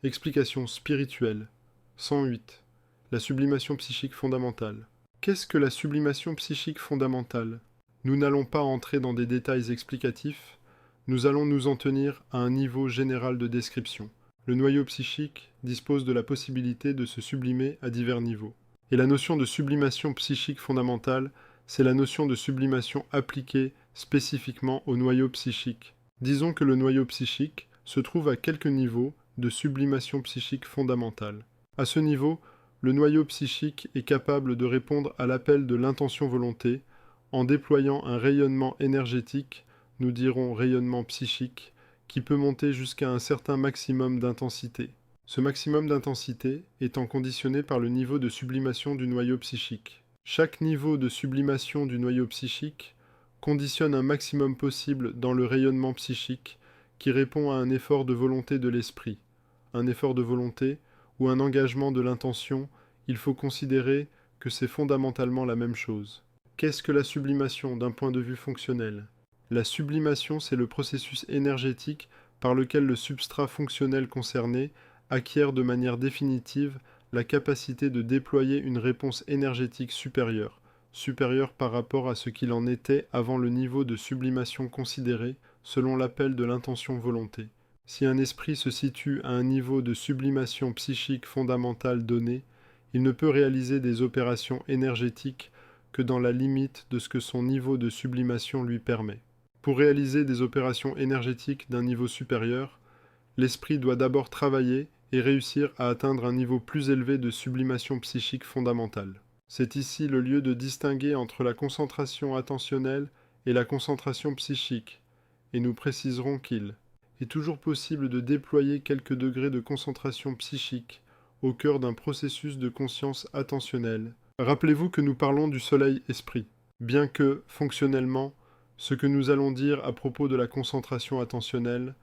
Explication spirituelle. 108. La sublimation psychique fondamentale. Qu'est-ce que la sublimation psychique fondamentale? Nous n'allons pas entrer dans des détails explicatifs, nous allons nous en tenir à un niveau général de description. Le noyau psychique dispose de la possibilité de se sublimer à divers niveaux. Et la notion de sublimation psychique fondamentale, c'est la notion de sublimation appliquée spécifiquement au noyau psychique. Disons que le noyau psychique se trouve à quelques niveaux de sublimation psychique fondamentale. À ce niveau, le noyau psychique est capable de répondre à l'appel de l'intention-volonté en déployant un rayonnement énergétique, nous dirons rayonnement psychique, qui peut monter jusqu'à un certain maximum d'intensité. Ce maximum d'intensité étant conditionné par le niveau de sublimation du noyau psychique. Chaque niveau de sublimation du noyau psychique conditionne un maximum possible dans le rayonnement psychique qui répond à un effort de volonté de l'esprit. Un effort de volonté ou un engagement de l'intention, il faut considérer que c'est fondamentalement la même chose. Qu'est-ce que la sublimation d'un point de vue fonctionnel? La sublimation, c'est le processus énergétique par lequel le substrat fonctionnel concerné acquiert de manière définitive la capacité de déployer une réponse énergétique supérieure par rapport à ce qu'il en était avant le niveau de sublimation considéré selon l'appel de l'intention-volonté. Si un esprit se situe à un niveau de sublimation psychique fondamentale donné, il ne peut réaliser des opérations énergétiques que dans la limite de ce que son niveau de sublimation lui permet. Pour réaliser des opérations énergétiques d'un niveau supérieur, l'esprit doit d'abord travailler et réussir à atteindre un niveau plus élevé de sublimation psychique fondamentale. C'est ici le lieu de distinguer entre la concentration attentionnelle et la concentration psychique, et nous préciserons qu'il est toujours possible de déployer quelques degrés de concentration psychique au cœur d'un processus de conscience attentionnelle. Rappelez-vous que nous parlons du soleil-esprit, bien que, fonctionnellement, ce que nous allons dire à propos de la concentration attentionnelle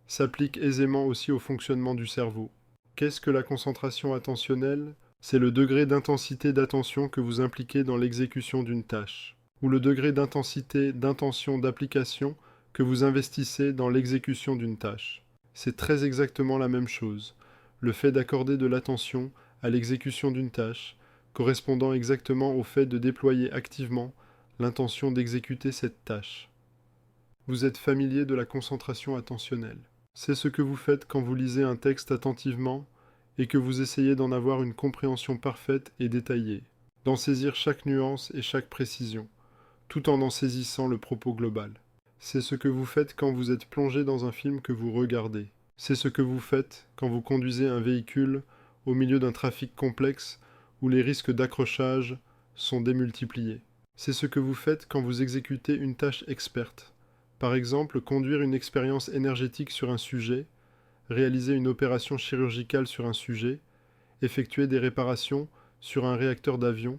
s'applique aisément aussi au fonctionnement du cerveau. Qu'est-ce que la concentration attentionnelle? C'est le degré d'intensité d'attention que vous impliquez dans l'exécution d'une tâche, ou le degré d'intensité d'intention d'application que vous investissez dans l'exécution d'une tâche. C'est très exactement la même chose. Le fait d'accorder de l'attention à l'exécution d'une tâche, correspondant exactement au fait de déployer activement l'intention d'exécuter cette tâche. Vous êtes familier de la concentration attentionnelle. C'est ce que vous faites quand vous lisez un texte attentivement et que vous essayez d'en avoir une compréhension parfaite et détaillée, d'en saisir chaque nuance et chaque précision, tout en saisissant le propos global. C'est ce que vous faites quand vous êtes plongé dans un film que vous regardez. C'est ce que vous faites quand vous conduisez un véhicule au milieu d'un trafic complexe où les risques d'accrochage sont démultipliés. C'est ce que vous faites quand vous exécutez une tâche experte. Par exemple, conduire une expérience énergétique sur un sujet, réaliser une opération chirurgicale sur un sujet, effectuer des réparations sur un réacteur d'avion,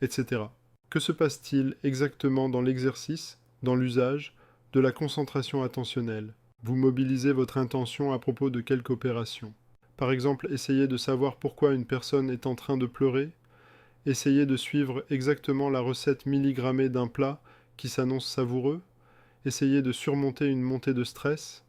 etc. Que se passe-t-il exactement dans l'exercice, dans l'usage, de la concentration attentionnelle? Vous mobilisez votre intention à propos de quelque opération. Par exemple, essayez de savoir pourquoi une personne est en train de pleurer. Essayez de suivre exactement la recette milligrammée d'un plat qui s'annonce savoureux. Essayez de surmonter une montée de stress.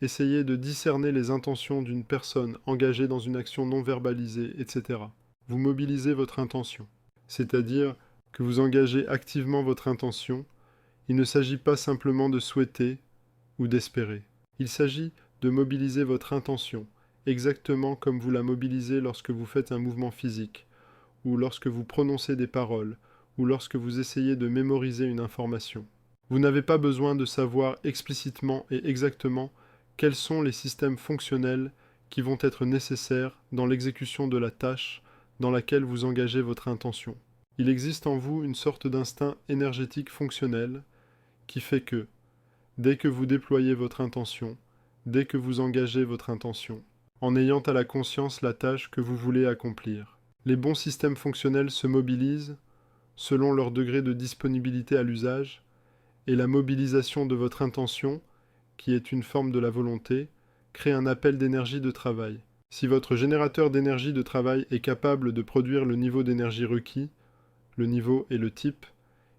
Essayez de discerner les intentions d'une personne engagée dans une action non verbalisée, etc. Vous mobilisez votre intention, c'est-à-dire que vous engagez activement votre intention. Il ne s'agit pas simplement de souhaiter ou d'espérer. Il s'agit de mobiliser votre intention, exactement comme vous la mobilisez lorsque vous faites un mouvement physique, ou lorsque vous prononcez des paroles, ou lorsque vous essayez de mémoriser une information. Vous n'avez pas besoin de savoir explicitement et exactement quels sont les systèmes fonctionnels qui vont être nécessaires dans l'exécution de la tâche dans laquelle vous engagez votre intention. Il existe en vous une sorte d'instinct énergétique fonctionnel qui fait que, dès que vous déployez votre intention, dès que vous engagez votre intention, en ayant à la conscience la tâche que vous voulez accomplir, les bons systèmes fonctionnels se mobilisent selon leur degré de disponibilité à l'usage, et la mobilisation de votre intention, qui est une forme de la volonté, crée un appel d'énergie de travail. Si votre générateur d'énergie de travail est capable de produire le niveau d'énergie requis, le niveau et le type,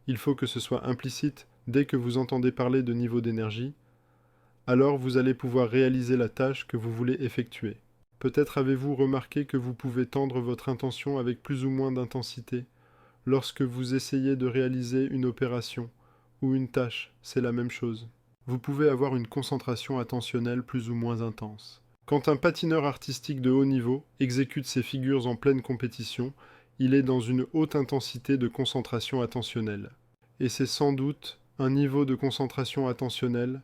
il faut que ce soit implicite dès que vous entendez parler de niveau d'énergie, alors vous allez pouvoir réaliser la tâche que vous voulez effectuer. Peut-être avez-vous remarqué que vous pouvez tendre votre intention avec plus ou moins d'intensité. Lorsque vous essayez de réaliser une opération ou une tâche, c'est la même chose. Vous pouvez avoir une concentration attentionnelle plus ou moins intense. Quand un patineur artistique de haut niveau exécute ses figures en pleine compétition, il est dans une haute intensité de concentration attentionnelle. Et c'est sans doute un niveau de concentration attentionnelle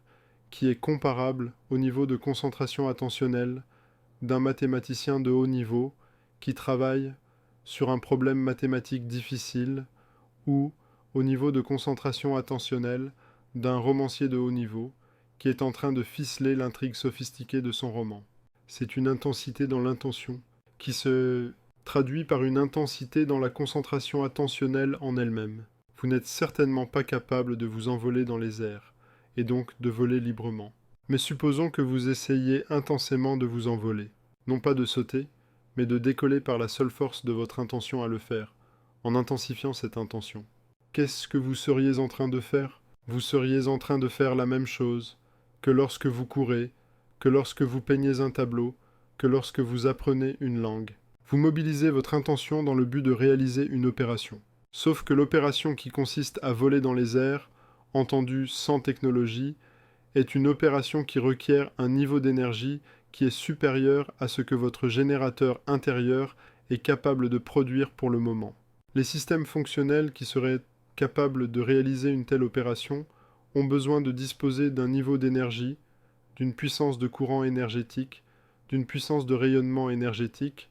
qui est comparable au niveau de concentration attentionnelle d'un mathématicien de haut niveau qui travaille sur un problème mathématique difficile ou au niveau de concentration attentionnelle d'un romancier de haut niveau qui est en train de ficeler l'intrigue sophistiquée de son roman. C'est une intensité dans l'intention qui se traduit par une intensité dans la concentration attentionnelle en elle-même. Vous n'êtes certainement pas capable de vous envoler dans les airs, et donc de voler librement. Mais supposons que vous essayiez intensément de vous envoler, non pas de sauter, mais de décoller par la seule force de votre intention à le faire, en intensifiant cette intention. Qu'est-ce que vous seriez en train de faire? Vous seriez en train de faire la même chose que lorsque vous courez, que lorsque vous peignez un tableau, que lorsque vous apprenez une langue. Vous mobilisez votre intention dans le but de réaliser une opération. Sauf que l'opération qui consiste à voler dans les airs, entendue sans technologie, est une opération qui requiert un niveau d'énergie qui est supérieur à ce que votre générateur intérieur est capable de produire pour le moment. Les systèmes fonctionnels qui seraient capables de réaliser une telle opération ont besoin de disposer d'un niveau d'énergie, d'une puissance de courant énergétique, d'une puissance de rayonnement énergétique,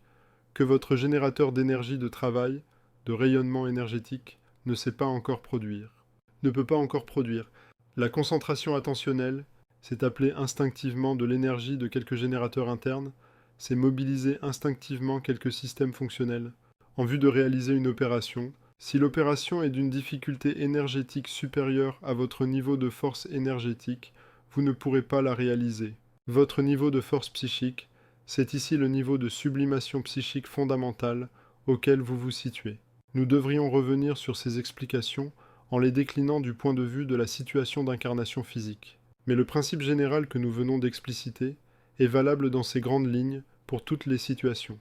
que votre générateur d'énergie de travail, de rayonnement énergétique, ne sait pas encore produire. Ne peut pas encore produire. La concentration attentionnelle, c'est appeler instinctivement de l'énergie de quelques générateurs internes, c'est mobiliser instinctivement quelques systèmes fonctionnels, en vue de réaliser une opération. Si l'opération est d'une difficulté énergétique supérieure à votre niveau de force énergétique, vous ne pourrez pas la réaliser. Votre niveau de force psychique, c'est ici le niveau de sublimation psychique fondamentale auquel vous vous situez. Nous devrions revenir sur ces explications en les déclinant du point de vue de la situation d'incarnation physique. Mais le principe général que nous venons d'expliciter est valable dans ces grandes lignes pour toutes les situations,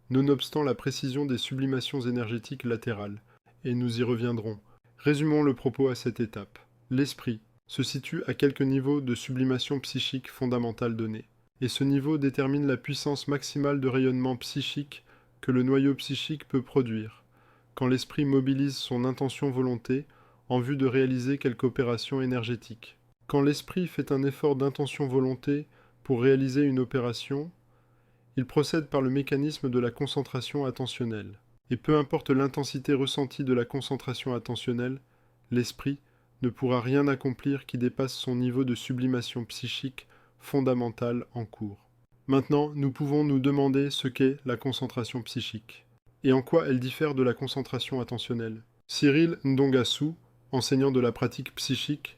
nonobstant la précision des sublimations énergétiques latérales, et nous y reviendrons. Résumons le propos à cette étape. L'esprit se situe à quelque niveau de sublimation psychique fondamentale donné, et ce niveau détermine la puissance maximale de rayonnement psychique que le noyau psychique peut produire, quand l'esprit mobilise son intention-volonté en vue de réaliser quelque opération énergétique. Quand l'esprit fait un effort d'intention-volonté pour réaliser une opération, il procède par le mécanisme de la concentration attentionnelle. Et peu importe l'intensité ressentie de la concentration attentionnelle, l'esprit ne pourra rien accomplir qui dépasse son niveau de sublimation psychique fondamentale en cours. Maintenant, nous pouvons nous demander ce qu'est la concentration psychique, et en quoi elle diffère de la concentration attentionnelle. Cyril Ndongasu, enseignant de la pratique psychique,